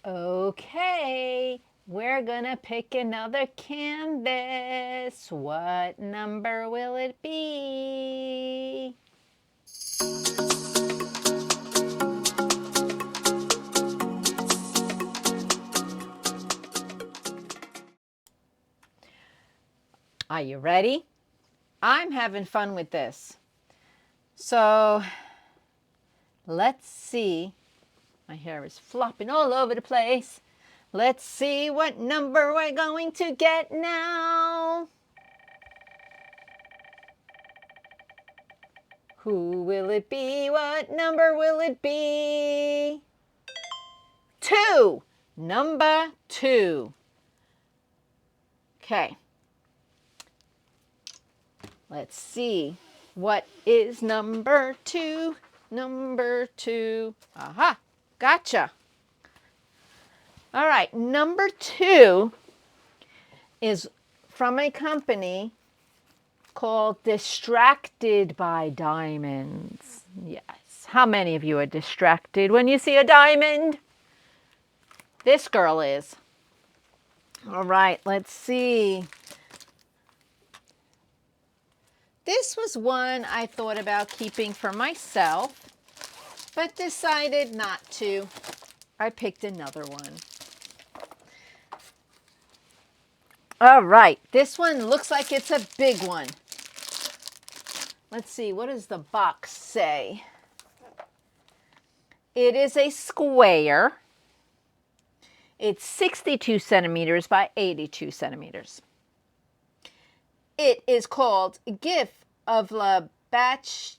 Okay, we're gonna pick another canvas. What number will it be? Are you ready? I'm having fun with this. So let's see. My hair is flopping all over the place. Let's see what number we're going to get now. Who will it be? What number will it be? 2. Number 2. Okay. Let's see. What is number 2? Number 2. Aha. Gotcha. All right. Number 2 is from a company called Distracted by Diamonds. Yes. How many of you are distracted when you see a diamond? This girl is. All right, let's see. This was one I thought about keeping for myself, but decided not to. I picked another one. All right, this one looks like it's a big one. Let's see, what does the box say? It is a square. It's 62 centimeters by 82 centimeters. It is called Gift of Bacchunte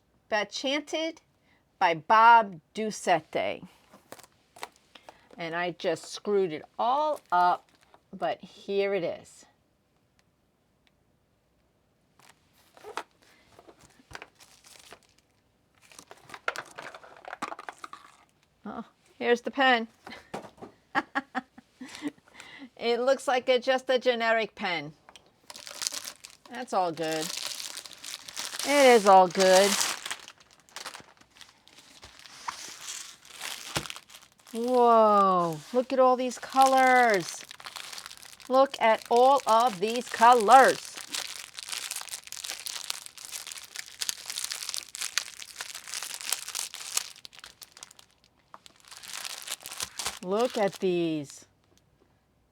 by Bob Doucette. And I just screwed it all up, but here it is. Oh, here's the pen. It looks like just a generic pen. That's all good. It is all good. Whoa, look at all these colors. Look at all of these colors. Look at these.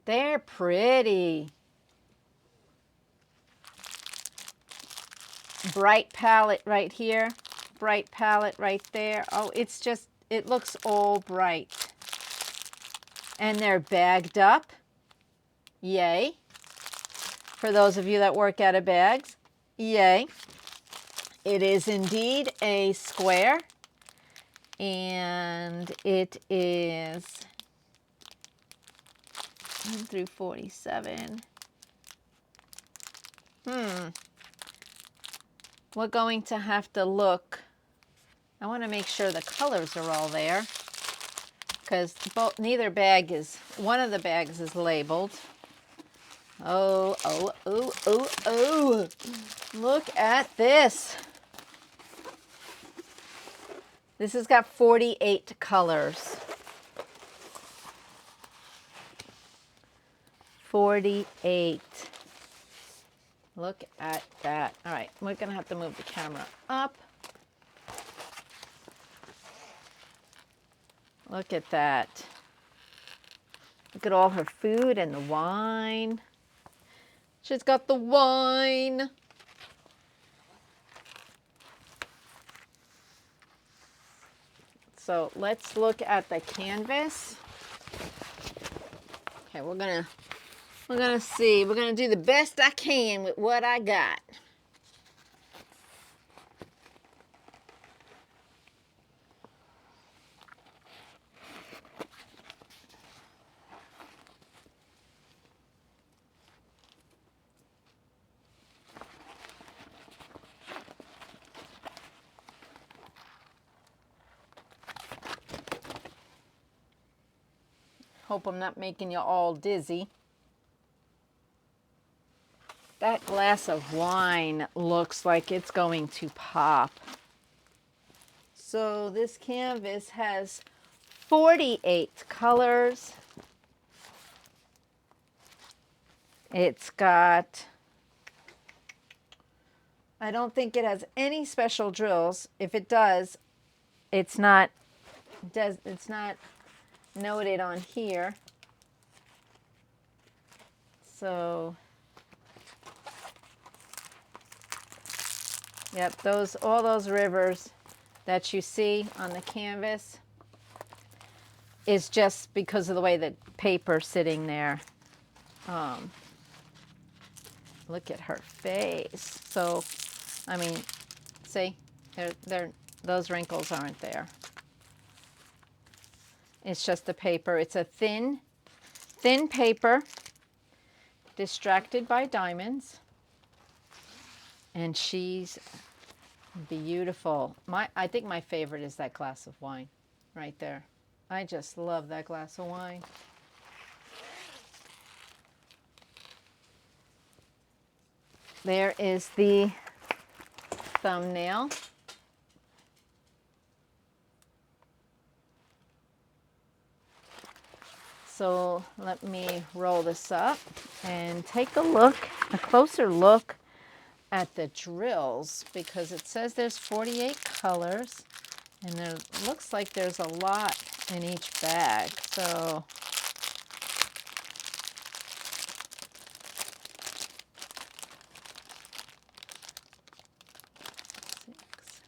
They're pretty. Bright palette right here. Bright palette right there. Oh, it's just, it looks all bright. And they're bagged up. Yay. For those of you that work out of bags, yay. It is indeed a square. And it is 1 through 47. We're going to have to look. I want to make sure the colors are all there, because neither bag is, one of the bags is labeled. Oh, oh, oh, oh, oh. Look at this. This has got 48 colors. 48. Look at that. All right, we're going to have to move the camera up. Look at that. Look at all her food and the wine. She's got the wine. So let's look at the canvas. Okay, we're gonna see. We're gonna do the best I can with what I got. Hope I'm not making you all dizzy. That glass of wine looks like it's going to pop. So this canvas has 48 colors. It's got, I don't think it has any special drills. If it does, it's not noted on here. So, yep, all those rivers that you see on the canvas is just because of the way the paper's sitting there. Look at her face. So, I mean, see, those wrinkles aren't there. It's just the paper. It's a thin paper, distracted by diamonds, and she's beautiful. I think my favorite is that glass of wine right there. I just love that glass of wine. There is the thumbnail. So let me roll this up and take a closer look at the drills, because it says there's 48 colors and there looks like there's a lot in each bag. So six,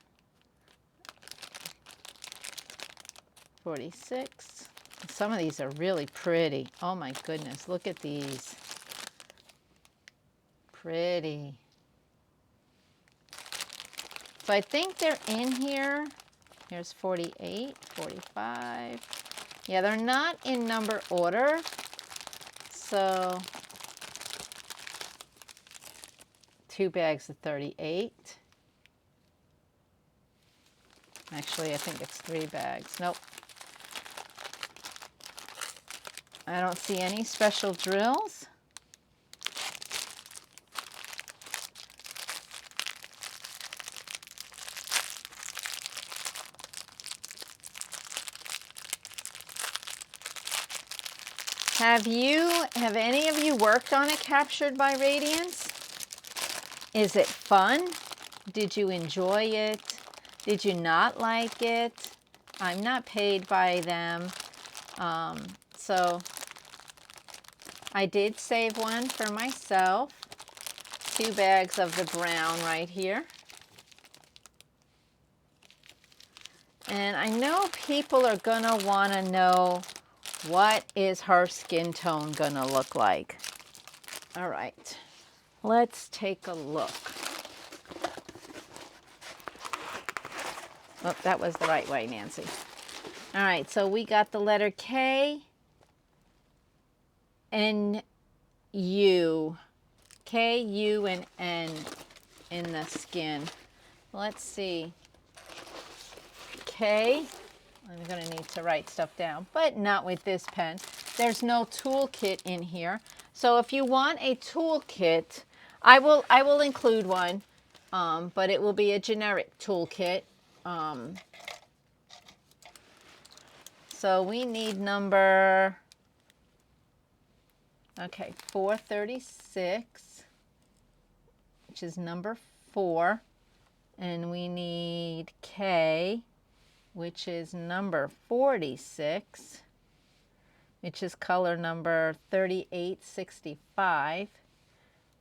46. Some of these are really pretty. Oh my goodness, look at these. Pretty. So I think they're in here. Here's 48, 45. Yeah, they're not in number order. So 2 bags of 38. Actually, I think it's 3 bags. Nope. I don't see any special drills. Have any of you worked on a Captured by Radiance? Is it fun? Did you enjoy it? Did you not like it? I'm not paid by them. So I did save one for myself. 2 bags of the brown right here. And I know people are gonna wanna know, what is her skin tone gonna look like? All right, let's take a look. Oh, that was the right way, Nancy. All right, so we got the letter K and U. K, U, and N in the skin. Let's see. K. I'm going to need to write stuff down, but not with this pen. There's no toolkit in here. So if you want a toolkit, I will include one, but it will be a generic toolkit. So we need number, okay, 436, which is number 4. And we need K, which is number 46, which is color number 3865.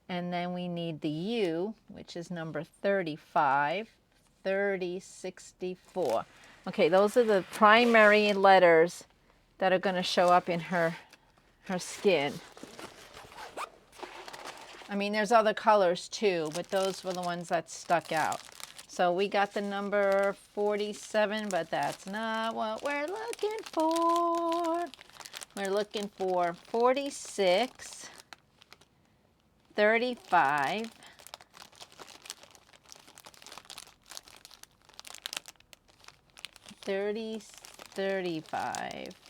And then we need the U, which is number 35, 3064. Okay, those are the primary letters that are going to show up in her skin. I mean, there's other colors too, but those were the ones that stuck out. So we got the number 47, but that's not what we're looking for. We're looking for 46, 35,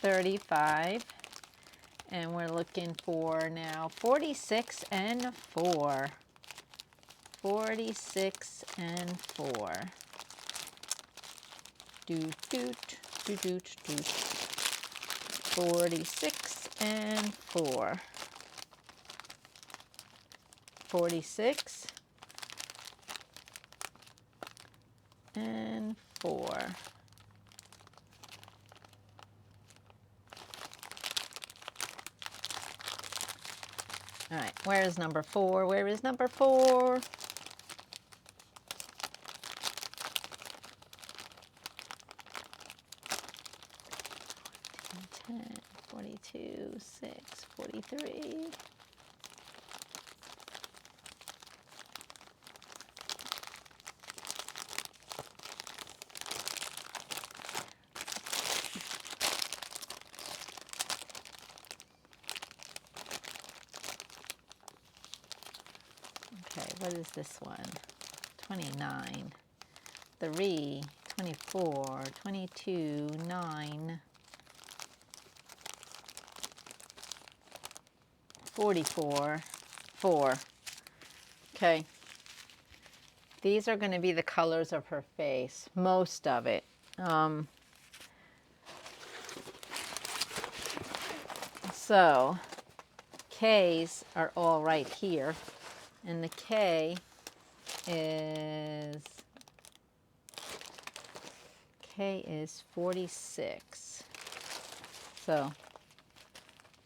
35, and we're looking for now 46 and 4. 46 and 4. Doot, doot, doot, doot, doot. 46 and 4. 46 and 4. All right, where is number 4? Where is number 4? 10, 42, 6, 43. Okay, what is this one? 29, 3, 24, 22, 9, 44, 4. Okay. These are going to be the colors of her face, most of it. So K's are all right here, and the K is 46. So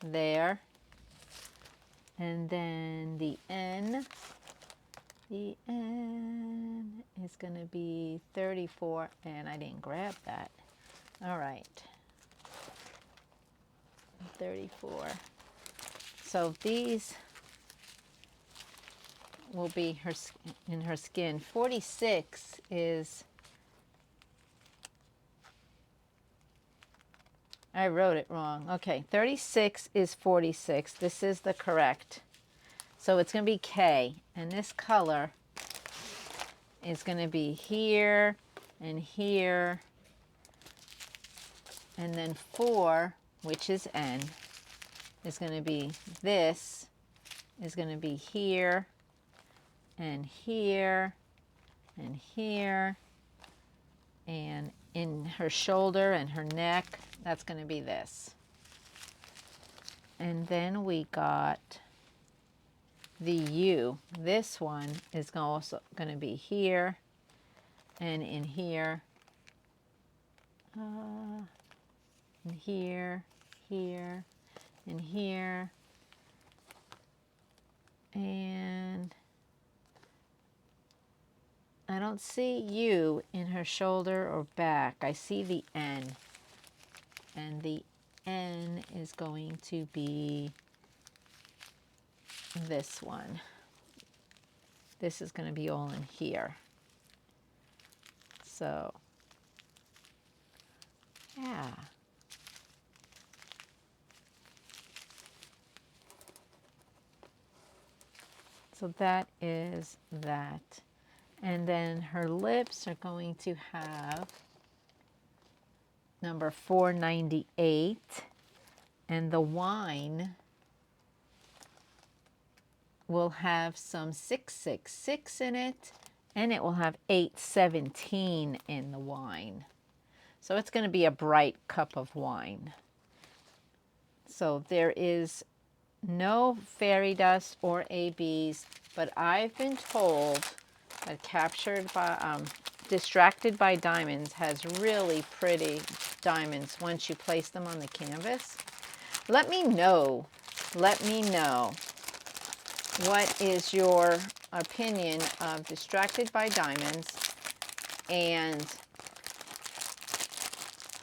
there. And then the N is going to be 34, and I didn't grab that. All right. 34. So these will be in her skin. 46 is, I wrote it wrong. Okay, 36 is 46. This is the correct. So it's going to be K, and this color is going to be here and here, and then 4, which is N, is going to be this, is going to be here and here and here, and in her shoulder and her neck, that's going to be this. And then we got the U. This one is also going to be here and in here, and here, here, and here, and I don't see U in her shoulder or back. I see the N, and the N is going to be this one. This is going to be all in here. So, yeah. So that is that. And then her lips are going to have number 498, and the wine will have some 666 in it, and it will have 817 in the wine. So it's going to be a bright cup of wine. So there is no fairy dust or ABs, but I've been told that Distracted by Diamonds has really pretty diamonds once you place them on the canvas. Let me know what is your opinion of Distracted by Diamonds, and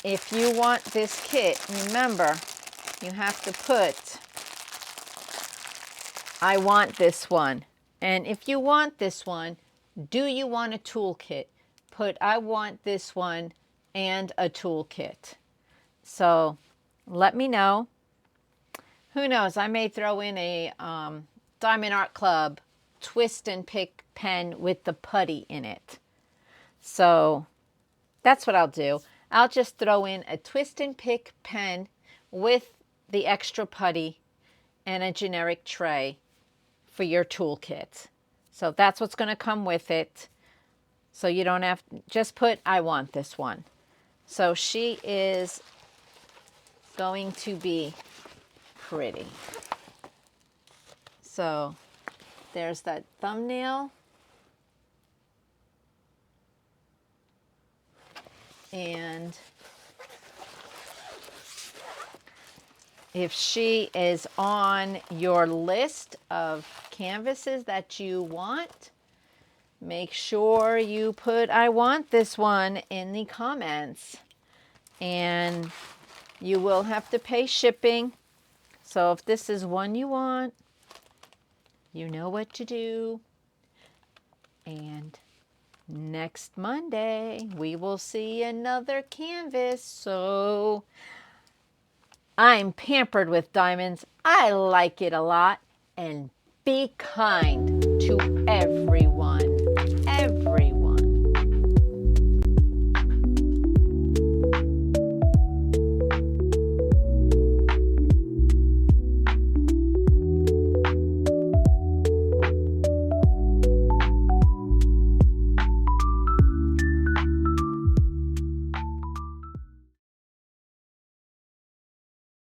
if you want this kit, remember, you have to put, I want this one. And if you want this one, do you want a toolkit? Put, I want this one and a toolkit. So let me know. Who knows, I may throw in a Diamond Art Club twist and pick pen with the putty in it. So that's what I'll do. I'll just throw in a twist and pick pen with the extra putty and a generic tray for your toolkit. So that's what's going to come with it. So you don't have, just put, I want this one. So she is going to be pretty. So There's that thumbnail. And if she is on your list of canvases that you want, make sure you put "I want this one" in the comments. And you will have to pay shipping. So if this is one you want, you know what to do. And next Monday, we will see another canvas. So I'm pampered with diamonds. I like it a lot. And be kind to everyone.